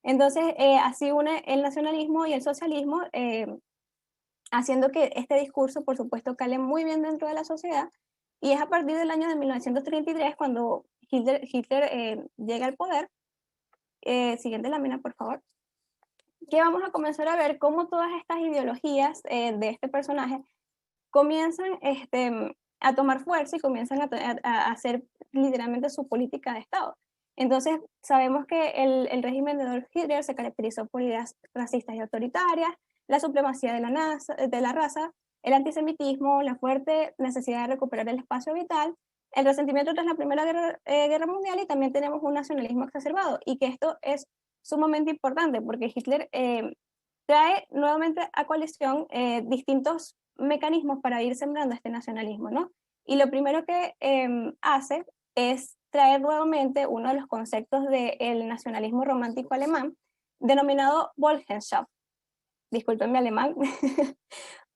Speaker 4: Entonces, así une el nacionalismo y el socialismo, haciendo que este discurso, por supuesto, cale muy bien dentro de la sociedad. Y es a partir del año de 1933 cuando Hitler llega al poder. Siguiente lámina, por favor. Que vamos a comenzar a ver cómo todas estas ideologías de este personaje comienzan a tomar fuerza y comienzan a hacer literalmente su política de Estado. Entonces, sabemos que el régimen de Adolf Hitler se caracterizó por ideas racistas y autoritarias, la supremacía de la raza, el antisemitismo, la fuerte necesidad de recuperar el espacio vital, el resentimiento tras la Primera Guerra Mundial, y también tenemos un nacionalismo exacerbado, y que esto es sumamente importante porque Hitler trae nuevamente a coalición distintos mecanismos para ir sembrando este nacionalismo, ¿no? Y lo primero que hace es traer nuevamente uno de los conceptos del nacionalismo romántico alemán, denominado Volksherrschaft. Disculpen mi alemán,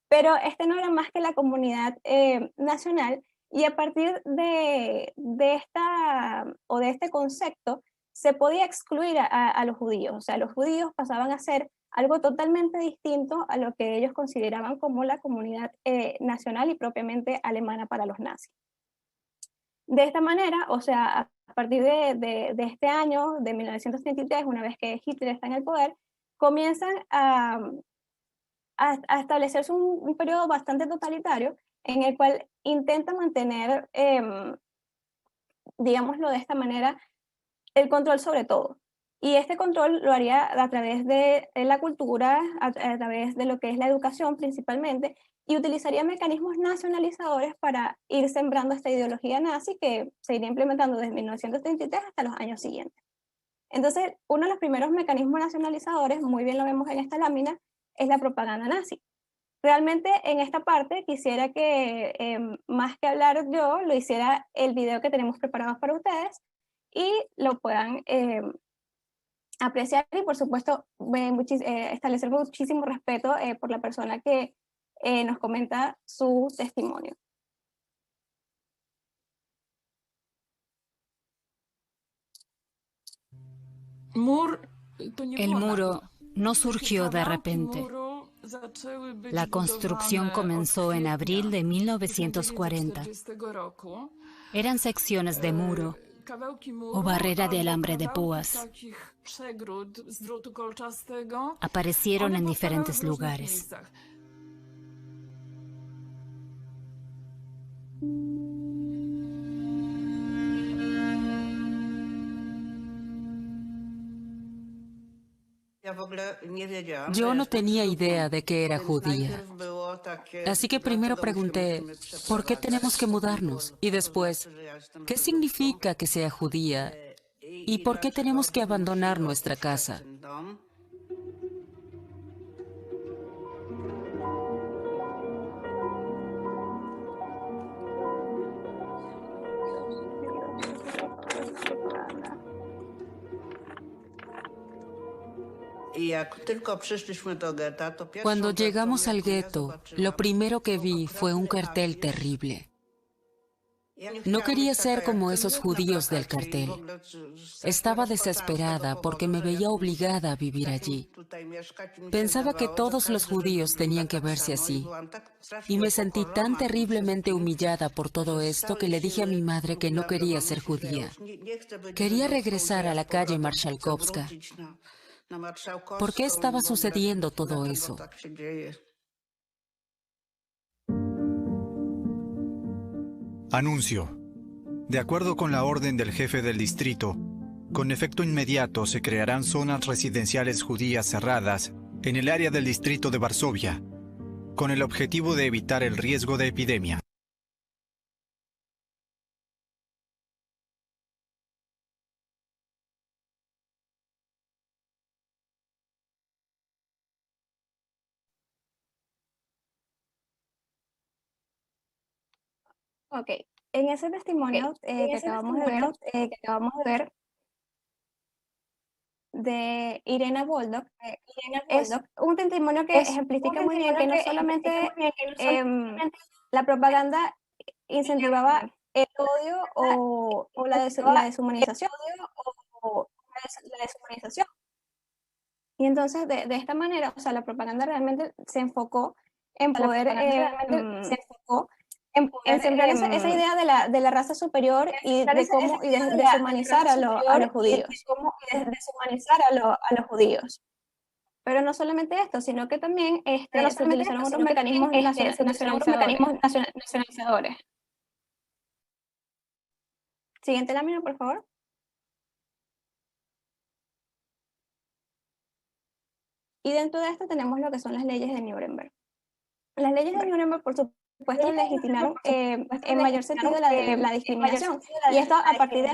Speaker 4: pero este no era más que la comunidad nacional, y a partir de este concepto se podía excluir a los judíos, o sea, los judíos pasaban a ser algo totalmente distinto a lo que ellos consideraban como la comunidad nacional y propiamente alemana para los nazis. De esta manera, o sea, a partir de este año, de 1933, una vez que Hitler está en el poder, comienzan a establecerse un periodo bastante totalitario en el cual intenta mantener, digámoslo de esta manera, el control sobre todo. Y este control lo haría a través de la cultura, a través de lo que es la educación principalmente, y utilizaría mecanismos nacionalizadores para ir sembrando esta ideología nazi que se iría implementando desde 1933 hasta los años siguientes. Entonces, uno de los primeros mecanismos nacionalizadores, muy bien lo vemos en esta lámina, es la propaganda nazi. Realmente en esta parte quisiera que, más que hablar yo, lo hiciera el video que tenemos preparado para ustedes y lo puedan apreciar, y por supuesto establecer muchísimo respeto por la persona que nos comenta su testimonio.
Speaker 5: El muro no surgió de repente. La construcción comenzó en abril de 1940. Eran secciones de muro o barrera de alambre de púas. Aparecieron en diferentes lugares.
Speaker 6: Yo no tenía idea de que era judía. Así que primero pregunté, ¿por qué tenemos que mudarnos? Y después, ¿qué significa que sea judía? ¿Y por qué tenemos que abandonar nuestra casa? Cuando llegamos al gueto, lo primero que vi fue un cartel terrible. No quería ser como esos judíos del cartel. Estaba desesperada porque me veía obligada a vivir allí. Pensaba que todos los judíos tenían que verse así. Y me sentí tan terriblemente humillada por todo esto que le dije a mi madre que no quería ser judía. Quería regresar a la calle Marszałkowska. ¿Por qué estaba sucediendo todo eso?
Speaker 7: Anuncio. De acuerdo con la orden del jefe del distrito, Con efecto inmediato se crearán zonas residenciales judías cerradas en el área del distrito de Varsovia, con el objetivo de evitar el riesgo de epidemia.
Speaker 4: Ok, en ese testimonio que acabamos de ver de Irena Boldock, es un testimonio que ejemplifica muy bien que no solamente la propaganda incentivaba el odio o la deshumanización. Y entonces, de esta manera, o sea, la propaganda realmente se enfocó en poder en sembrar esa idea de la raza superior y de cómo y de deshumanizar a los judíos. Pero no solamente esto, sino que también se utilizaron otros mecanismos nacionalizadores. Siguiente lámina, por favor. Y dentro de esto tenemos lo que son las leyes de Nuremberg. Las leyes de Nuremberg, por supuesto, legitimaron en mayor sentido la discriminación. Y esto a partir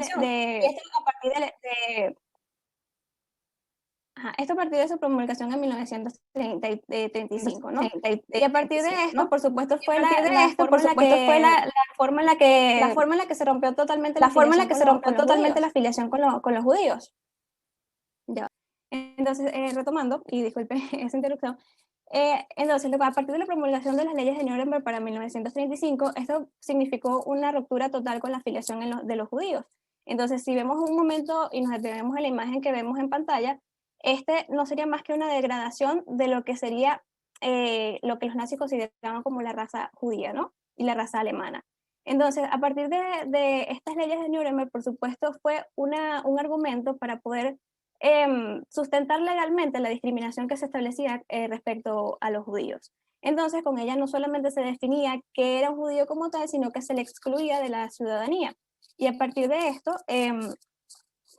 Speaker 4: esto a partir de su promulgación en 1935, ¿no? Y a partir de esto, por supuesto, fue la forma en la que se rompió totalmente la afiliación con los judíos. Ya. Entonces, retomando, y disculpe esa interrupción, entonces, a partir de la promulgación de las leyes de Nuremberg para 1935, esto significó una ruptura total con la afiliación de los judíos. Entonces, si vemos un momento y nos detenemos en la imagen que vemos en pantalla, este no sería más que una degradación de lo que sería lo que los nazis consideraban como la raza judía, ¿no? Y la raza alemana. Entonces, a partir de estas leyes de Nuremberg, por supuesto, fue un argumento para poder sustentar legalmente la discriminación que se establecía respecto a los judíos. Entonces, con ella no solamente se definía que era un judío como tal, sino que se le excluía de la ciudadanía. Y a partir de esto,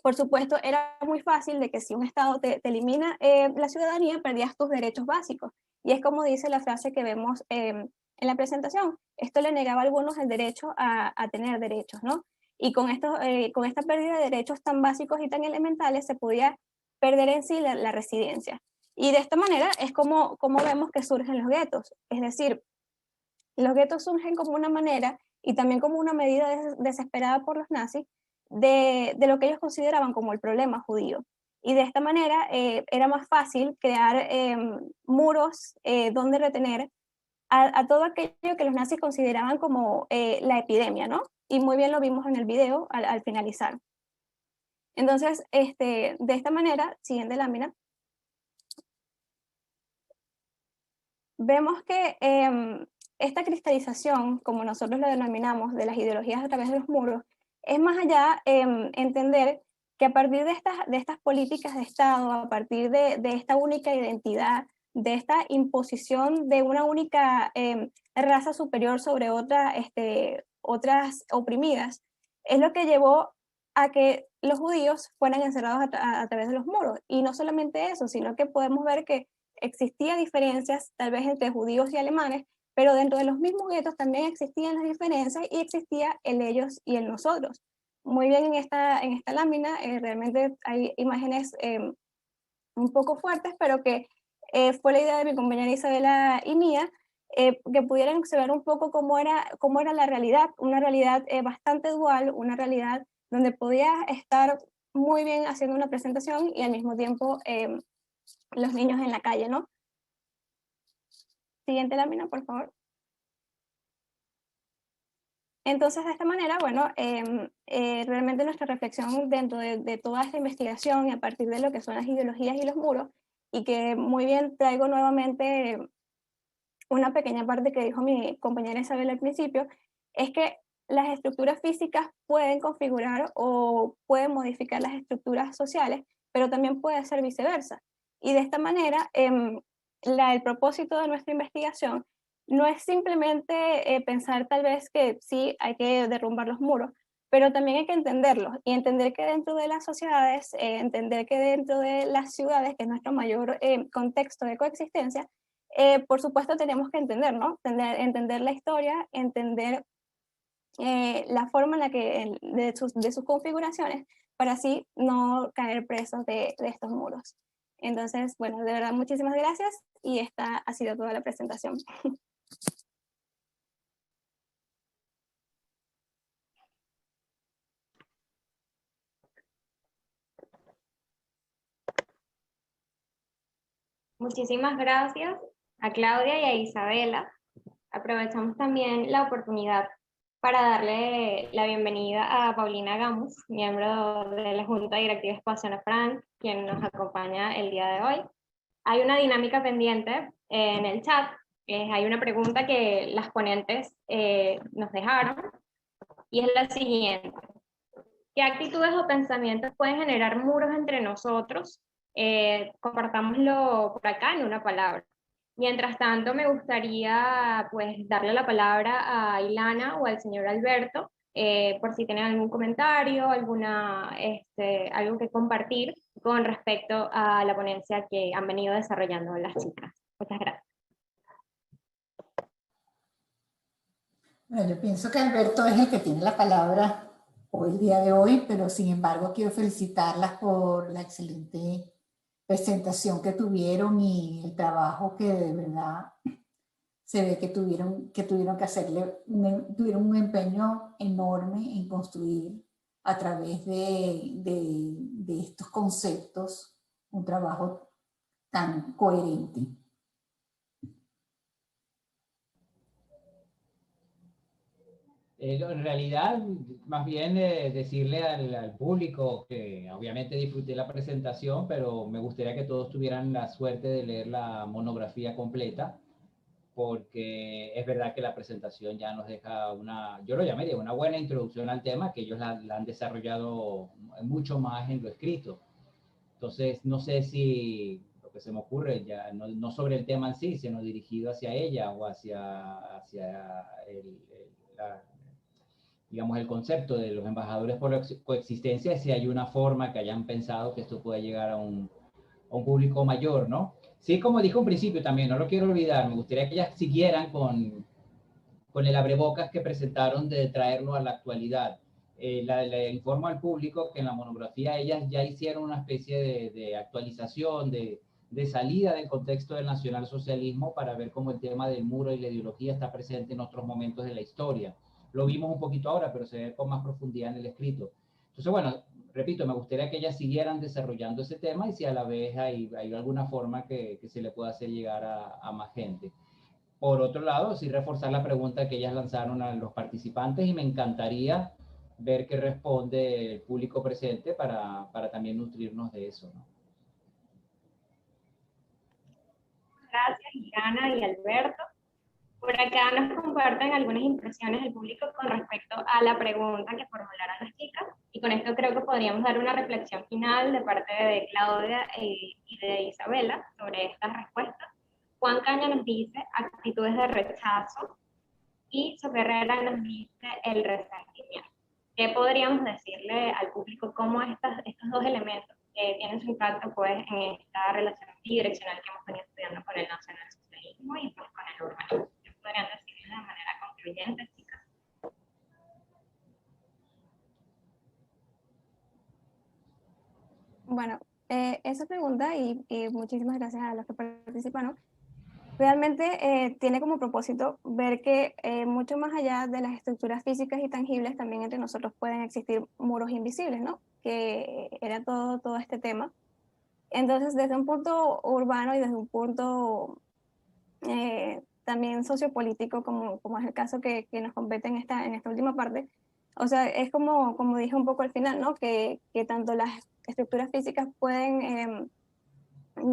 Speaker 4: por supuesto, era muy fácil de que si un Estado te elimina la ciudadanía, perdías tus derechos básicos. Y es como dice la frase que vemos en la presentación. Esto le negaba a algunos el derecho a tener derechos, ¿no? Y con esta pérdida de derechos tan básicos y tan elementales se podía perder en sí la residencia. Y de esta manera es como vemos que surgen los guetos. Es decir, los guetos surgen como una manera y también como una medida desesperada por los nazis de lo que ellos consideraban como el problema judío. Y de esta manera era más fácil crear muros donde retener a todo aquello que los nazis consideraban como la epidemia, ¿no? Y muy bien lo vimos en el video al finalizar. Entonces, de esta manera, siguiente lámina, vemos que esta cristalización, como nosotros lo denominamos, de las ideologías a través de los muros, es más allá entender que a partir de estas políticas de Estado, a partir de esta única identidad, de esta imposición de una única raza superior sobre otras oprimidas, es lo que llevó a que los judíos fueran encerrados a través de los muros. Y no solamente eso, sino que podemos ver que existían diferencias tal vez entre judíos y alemanes, pero dentro de los mismos guetos también existían las diferencias y existía el ellos y el nosotros. Muy bien en esta lámina, realmente hay imágenes un poco fuertes, pero que fue la idea de mi compañera Isabela y mía, que pudieran observar un poco cómo era la realidad, una realidad bastante dual, una realidad donde podías estar muy bien haciendo una presentación y al mismo tiempo los niños en la calle, ¿no? Siguiente lámina, por favor. Entonces, de esta manera, bueno, realmente nuestra reflexión dentro de toda esta investigación y a partir de lo que son las ideologías y los muros, y que muy bien traigo nuevamente una pequeña parte que dijo mi compañera Isabel al principio, es que las estructuras físicas pueden configurar o pueden modificar las estructuras sociales, pero también puede ser viceversa. Y de esta manera, el propósito de nuestra investigación no es simplemente pensar tal vez que sí hay que derrumbar los muros, pero también hay que entenderlos y entender que dentro de las sociedades, entender que dentro de las ciudades, que es nuestro mayor contexto de coexistencia, por supuesto tenemos que entender, ¿no? Entender la historia, entender la forma en la que, de sus configuraciones, para así no caer presos de estos muros. Entonces, bueno, de verdad, muchísimas gracias y esta ha sido toda la presentación.
Speaker 1: Muchísimas gracias a Claudia y a Isabela. Aprovechamos también la oportunidad para darle la bienvenida a Paulina Gamos, miembro de la Junta Directiva Espacio Ana Frank, quien nos acompaña el día de hoy. Hay una dinámica pendiente en el chat. Hay una pregunta que las ponentes nos dejaron y es la siguiente. ¿Qué actitudes o pensamientos pueden generar muros entre nosotros? Compartámoslo por acá en una palabra. Mientras tanto, me gustaría pues darle la palabra a Ilana o al señor Alberto, por si tienen algún comentario, algo que compartir con respecto a la ponencia que han venido desarrollando las chicas. Muchas gracias.
Speaker 8: Bueno, yo pienso que Alberto es el que tiene la palabra hoy, el día de hoy, pero sin embargo quiero felicitarlas por la excelente presentación que tuvieron y el trabajo que de verdad se ve que tuvieron que hacerle, tuvieron un empeño enorme en construir a través de estos conceptos un trabajo tan coherente.
Speaker 2: En realidad, más bien decirle al público que obviamente disfruté la presentación, pero me gustaría que todos tuvieran la suerte de leer la monografía completa, porque es verdad que la presentación ya nos deja yo lo llamaría una buena introducción al tema, que ellos la han desarrollado mucho más en lo escrito. Entonces, no sé si lo que se me ocurre, ya no sobre el tema en sí, sino dirigido hacia ella o hacia digamos, el concepto de los embajadores por la coexistencia, si hay una forma que hayan pensado que esto pueda llegar a un público mayor, ¿no? Sí, como dijo en principio también, no lo quiero olvidar, me gustaría que ellas siguieran con el abrebocas que presentaron de traerlo a la actualidad. Le informo al público que en la monografía ellas ya hicieron una especie de actualización, de salida del contexto del nacionalsocialismo para ver cómo el tema del muro y la ideología está presente en otros momentos de la historia. Lo vimos un poquito ahora, pero se ve con más profundidad en el escrito. Entonces, bueno, repito, me gustaría que ellas siguieran desarrollando ese tema y si a la vez hay alguna forma que se le pueda hacer llegar a más gente. Por otro lado, sí reforzar la pregunta que ellas lanzaron a los participantes y me encantaría ver qué responde el público presente para también nutrirnos de eso, ¿no?
Speaker 1: Gracias, Ilana y Alberto. Por acá nos comparten algunas impresiones del público con respecto a la pregunta que formularon las chicas, y con esto creo que podríamos dar una reflexión final de parte de Claudia y de Isabela sobre estas respuestas. Juan Caña nos dice actitudes de rechazo y Sophie Herrera nos dice el resentimiento. ¿Qué podríamos decirle al público cómo estos dos elementos tienen su impacto pues, en esta relación bidireccional que hemos venido estudiando con el nacionalsocialismo y pues, con el urbanismo? ¿Qué podrían decirlo de manera concluyente, chicas?
Speaker 4: Bueno, esa pregunta y muchísimas gracias a los que participaron. Realmente tiene como propósito ver que mucho más allá de las estructuras físicas y tangibles, también entre nosotros pueden existir muros invisibles, ¿no? Que era todo este tema. Entonces, desde un punto urbano y desde un punto también sociopolítico, como es el caso que nos compete en esta última parte, o sea, es como dije un poco al final, ¿no? Que tanto las estructuras físicas pueden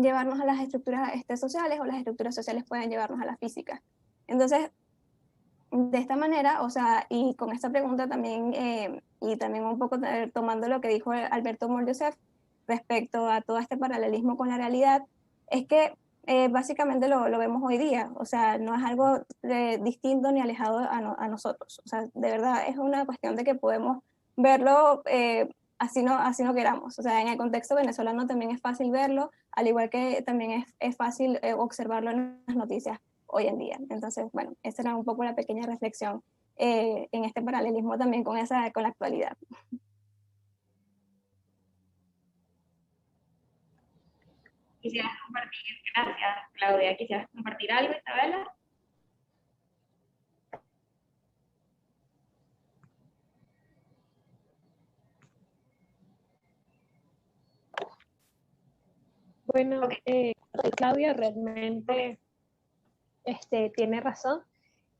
Speaker 4: llevarnos a las estructuras sociales o las estructuras sociales pueden llevarnos a las físicas. Entonces, de esta manera, o sea, y con esta pregunta también, y también un poco tomando lo que dijo Alberto Moll-Joseph respecto a todo este paralelismo con la realidad, es que básicamente lo vemos hoy día, o sea, no es algo distinto ni alejado a nosotros, o sea, de verdad es una cuestión de que podemos verlo así no queramos. O sea, en el contexto venezolano también es fácil verlo, al igual que también es fácil observarlo en las noticias hoy en día. Entonces, bueno, esa era un poco la pequeña reflexión en este paralelismo también con la actualidad.
Speaker 1: Quisieras compartir, gracias Claudia, ¿quisieras compartir algo, Isabela?
Speaker 3: Bueno, Claudia realmente tiene razón,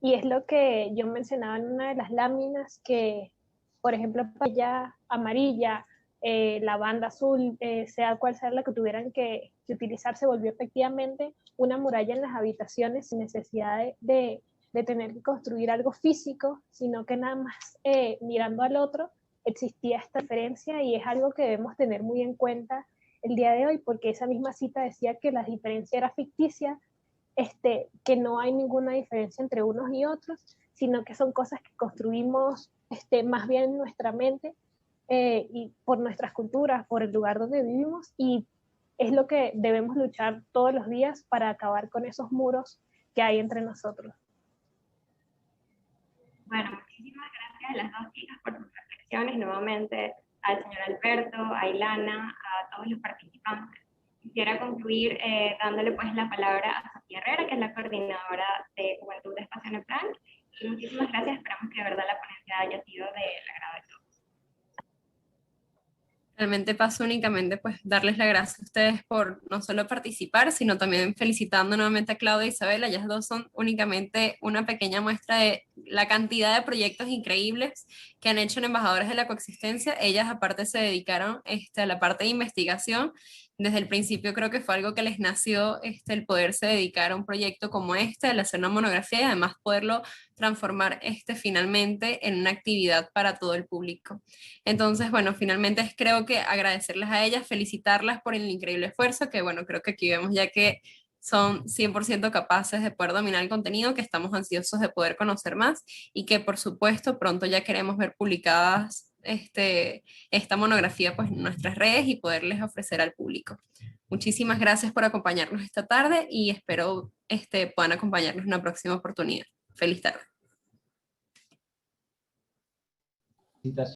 Speaker 3: y es lo que yo mencionaba en una de las láminas, que por ejemplo pantalla amarilla, la banda azul, sea cual sea la que tuvieran que utilizar, se volvió efectivamente una muralla en las habitaciones sin necesidad de tener que construir algo físico, sino que nada más mirando al otro existía esta diferencia, y es algo que debemos tener muy en cuenta el día de hoy, porque esa misma cita decía que la diferencia era ficticia, que no hay ninguna diferencia entre unos y otros, sino que son cosas que construimos más bien en nuestra mente, y por nuestras culturas, por el lugar donde vivimos, y es lo que debemos luchar todos los días para acabar con esos muros que hay entre nosotros.
Speaker 1: Bueno, muchísimas gracias a las dos chicas por sus reflexiones, nuevamente al señor Alberto, a Ilana, a todos los participantes. Quisiera concluir dándole pues la palabra a Sofía Herrera, que es la coordinadora de Juventud de Espacio Ana Frank, y muchísimas gracias, esperamos que de verdad la ponencia haya sido del agrado de todos.
Speaker 9: Realmente paso únicamente pues darles las gracias a ustedes por no solo participar, sino también felicitando nuevamente a Claudia e Isabela. Ellas dos son únicamente una pequeña muestra de la cantidad de proyectos increíbles que han hecho en Embajadores de la Coexistencia. Ellas aparte se dedicaron a la parte de investigación. Desde el principio creo que fue algo que les nació el poderse dedicar a un proyecto como el hacer una monografía y además poderlo transformar finalmente en una actividad para todo el público. Entonces, bueno, finalmente creo que agradecerles a ellas, felicitarlas por el increíble esfuerzo, que bueno, creo que aquí vemos ya que son 100% capaces de poder dominar el contenido, que estamos ansiosos de poder conocer más y que por supuesto pronto ya queremos ver publicadas esta monografía pues en nuestras redes y poderles ofrecer al público. Muchísimas gracias por acompañarnos esta tarde y espero puedan acompañarnos en una próxima oportunidad. Feliz tarde.